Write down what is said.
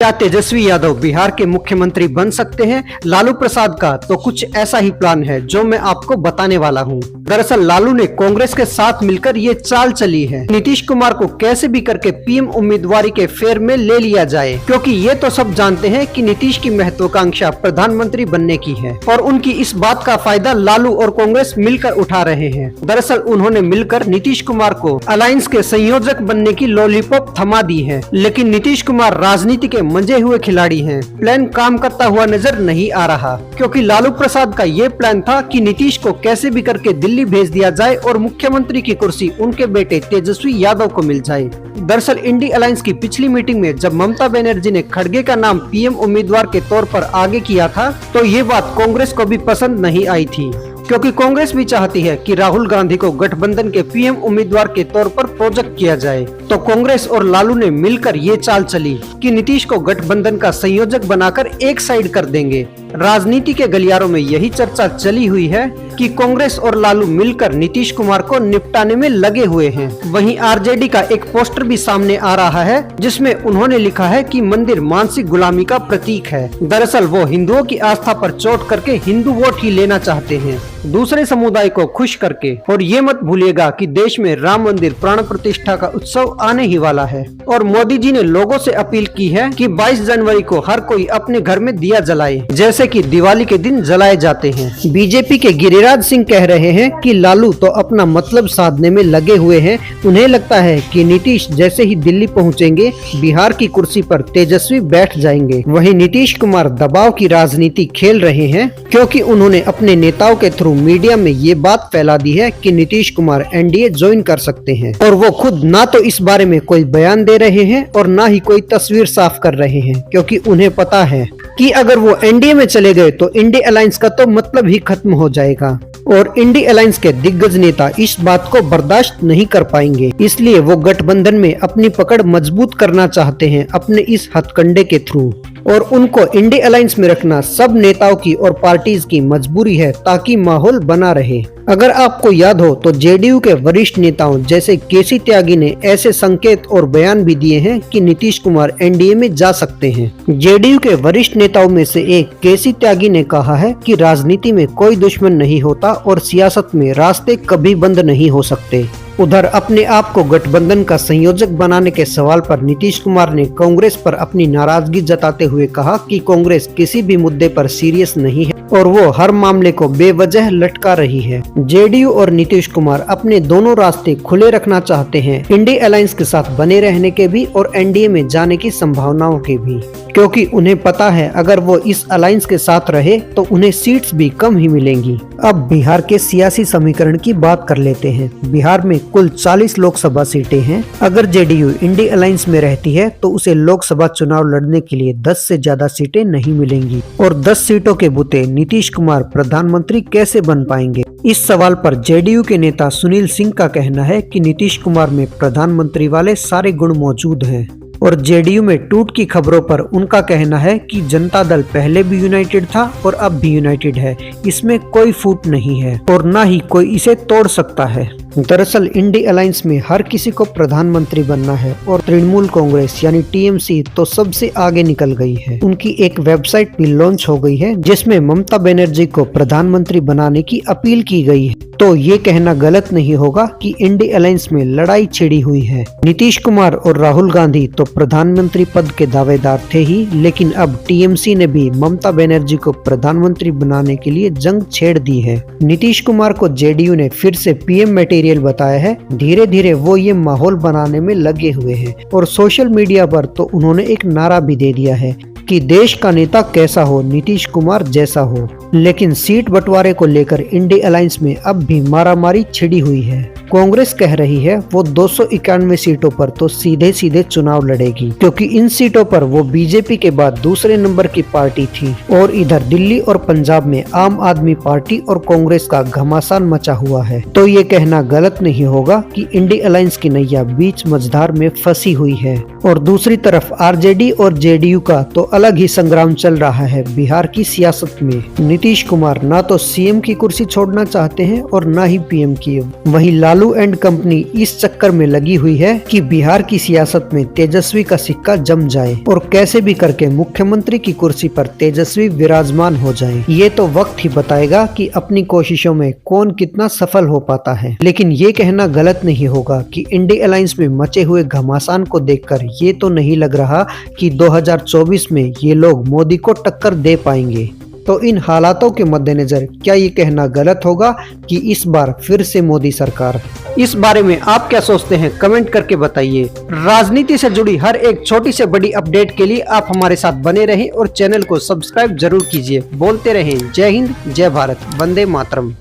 क्या तेजस्वी यादव बिहार के मुख्यमंत्री बन सकते हैं? लालू प्रसाद का तो कुछ ऐसा ही प्लान है जो मैं आपको बताने वाला हूं। दरअसल लालू ने कांग्रेस के साथ मिलकर ये चाल चली है, नीतीश कुमार को कैसे भी करके पीएम उम्मीदवारी के फेर में ले लिया जाए, क्योंकि ये तो सब जानते हैं कि नीतीश की महत्वाकांक्षा प्रधानमंत्री बनने की है और उनकी इस बात का फायदा लालू और कांग्रेस मिलकर उठा रहे हैं। दरअसल उन्होंने मिलकर नीतीश कुमार को अलायंस के संयोजक बनने की लॉलीपॉप थमा दी है, लेकिन नीतीश कुमार राजनीति के मंजे हुए खिलाड़ी हैं। प्लान काम करता हुआ नजर नहीं आ रहा, क्योंकि लालू प्रसाद का ये प्लान था कि नीतीश को कैसे भी करके दिल्ली भेज दिया जाए और मुख्यमंत्री की कुर्सी उनके बेटे तेजस्वी यादव को मिल जाए। दरअसल इंडी अलायंस की पिछली मीटिंग में जब ममता बनर्जी ने खड़गे का नाम पीएम उम्मीदवार के तौर पर आगे किया था, तो ये बात कांग्रेस को भी पसंद नहीं आई थी, क्योंकि कांग्रेस भी चाहती है कि राहुल गांधी को गठबंधन के पीएम उम्मीदवार के तौर पर प्रोजेक्ट किया जाए। तो कांग्रेस और लालू ने मिलकर ये चाल चली कि नीतीश को गठबंधन का संयोजक बनाकर एक साइड कर देंगे। राजनीति के गलियारों में यही चर्चा चली हुई है कि कांग्रेस और लालू मिलकर नीतीश कुमार को निपटाने में लगे हुए हैं। वहीं आरजेडी का एक पोस्टर भी सामने आ रहा है, जिसमें उन्होंने लिखा है कि मंदिर मानसिक गुलामी का प्रतीक है। दरअसल वो हिंदुओं की आस्था पर चोट करके हिंदू वोट ही लेना चाहते हैं, दूसरे समुदाय को खुश करके। और ये मत भूलिएगा कि देश में राम मंदिर प्राण प्रतिष्ठा का उत्सव आने ही वाला है और मोदी जी ने लोगों से अपील की है कि 22 जनवरी को हर कोई अपने घर में दिया जलाए, जैसे कि दिवाली के दिन जलाए जाते हैं। बीजेपी के गिरिराज सिंह कह रहे हैं कि लालू तो अपना मतलब साधने में लगे हुए हैं। उन्हें लगता है कि नीतीश जैसे ही दिल्ली पहुंचेंगे, बिहार की कुर्सी पर तेजस्वी बैठ जाएंगे। वहीं नीतीश कुमार दबाव की राजनीति खेल रहे हैं, क्योंकि उन्होंने अपने नेताओं के थ्रू मीडिया में ये बात फैला दी है कि नीतीश कुमार एनडीए ज्वाइन कर सकते हैं, और वो खुद ना तो इस बारे में कोई बयान दे रहे हैं और ना ही कोई तस्वीर साफ कर रहे हैं, क्योंकि उन्हें पता है कि अगर वो एनडीए में चले गए तो इंडी अलायंस का तो मतलब ही खत्म हो जाएगा और इंडी अलायंस के दिग्गज नेता इस बात को बर्दाश्त नहीं कर पाएंगे। इसलिए वो गठबंधन में अपनी पकड़ मजबूत करना चाहते हैं अपने इस हथकंडे के थ्रू, और उनको इंडी अलायंस में रखना सब नेताओं की और पार्टीज की मजबूरी है, ताकि माहौल बना रहे। अगर आपको याद हो तो जेडीयू के वरिष्ठ नेताओं जैसे केसी त्यागी ने ऐसे संकेत और बयान भी दिए हैं कि नीतीश कुमार एनडीए में जा सकते हैं। जेडीयू के वरिष्ठ नेताओं में से एक केसी त्यागी ने कहा है कि राजनीति में कोई दुश्मन नहीं होता और सियासत में रास्ते कभी बंद नहीं हो सकते। उधर अपने आप को गठबंधन का संयोजक बनाने के सवाल पर नीतीश कुमार ने कांग्रेस पर अपनी नाराजगी जताते हुए कहा कि कांग्रेस किसी भी मुद्दे पर सीरियस नहीं है और वो हर मामले को बेवजह लटका रही है। जेडीयू और नीतीश कुमार अपने दोनों रास्ते खुले रखना चाहते हैं, इंडी अलायंस के साथ बने रहने के भी और एनडीए में जाने की संभावनाओं के भी, क्योंकि उन्हें पता है अगर वो इस अलायंस के साथ रहे तो उन्हें सीट्स भी कम ही मिलेंगी। अब बिहार के सियासी समीकरण की बात कर लेते हैं। बिहार में कुल 40 लोकसभा सीटें हैं। अगर जेडीयू इंडी अलायंस में रहती है तो उसे लोकसभा चुनाव लड़ने के लिए 10 से ज्यादा सीटें नहीं मिलेंगी, और 10 सीटों के बूते नीतीश कुमार प्रधानमंत्री कैसे बन पाएंगे? इस सवाल पर जेडीयू के नेता सुनील सिंह का कहना है कि नीतीश कुमार में प्रधानमंत्री वाले सारे गुण मौजूद हैं, और जेडीयू में टूट की खबरों पर उनका कहना है कि जनता दल पहले भी यूनाइटेड था और अब भी यूनाइटेड है, इसमें कोई फूट नहीं है और ना ही कोई इसे तोड़ सकता है। दरअसल इंडी अलायंस में हर किसी को प्रधानमंत्री बनना है और तृणमूल कांग्रेस यानी टीएमसी तो सबसे आगे निकल गई है। उनकी एक वेबसाइट भी लॉन्च हो गई है जिसमें ममता बनर्जी को प्रधानमंत्री बनाने की अपील की गई है। तो ये कहना गलत नहीं होगा कि इंडी अलायंस में लड़ाई छिड़ी हुई है। नीतीश कुमार और राहुल गांधी तो प्रधानमंत्री पद के दावेदार थे ही, लेकिन अब टीएमसी ने भी ममता बनर्जी को प्रधानमंत्री बनाने के लिए जंग छेड़ दी है। नीतीश कुमार को जेडीयू ने फिर से पीएम मटेरियल बताया है। धीरे धीरे वो ये माहौल बनाने में लगे हुए हैं और सोशल मीडिया पर तो उन्होंने एक नारा भी दे दिया है कि देश का नेता कैसा हो, नीतीश कुमार जैसा हो। लेकिन सीट बंटवारे को लेकर इंडी अलायंस में अब भी मारामारी छिड़ी हुई है। कांग्रेस कह रही है वो 291 सीटों पर तो सीधे सीधे चुनाव लड़ेगी, क्योंकि इन सीटों पर वो बीजेपी के बाद दूसरे नंबर की पार्टी थी, और इधर दिल्ली और पंजाब में आम आदमी पार्टी और कांग्रेस का घमासान मचा हुआ है। तो ये कहना गलत नहीं होगा कि इंडी अलायंस की नैया बीच मझधार में फंसी हुई है। और दूसरी तरफ आरजेडी और जेडीयू का तो अलग ही संग्राम चल रहा है बिहार की सियासत में। नीतीश कुमार ना तो सीएम की कुर्सी छोड़ना चाहते हैं और ना ही पीएम की। वहीं लालू एंड कंपनी इस चक्कर में लगी हुई है कि बिहार की सियासत में तेजस्वी का सिक्का जम जाए और कैसे भी करके मुख्यमंत्री की कुर्सी पर तेजस्वी विराजमान हो जाए। ये तो वक्त ही बताएगा कि अपनी कोशिशों में कौन कितना सफल हो पाता है। लेकिन ये कहना गलत नहीं होगा कि इंडी अलायंस में मचे हुए घमासान को देखकर ये तो नहीं लग रहा कि 2024 में ये लोग मोदी को टक्कर दे पाएंगे। तो इन हालातों के मद्देनजर क्या ये कहना गलत होगा कि इस बार फिर से मोदी सरकार? इस बारे में आप क्या सोचते हैं, कमेंट करके बताइए। राजनीति से जुड़ी हर एक छोटी से बड़ी अपडेट के लिए आप हमारे साथ बने रहें और चैनल को सब्सक्राइब जरूर कीजिए। बोलते रहें जय हिंद, जय भारत, वंदे मातरम।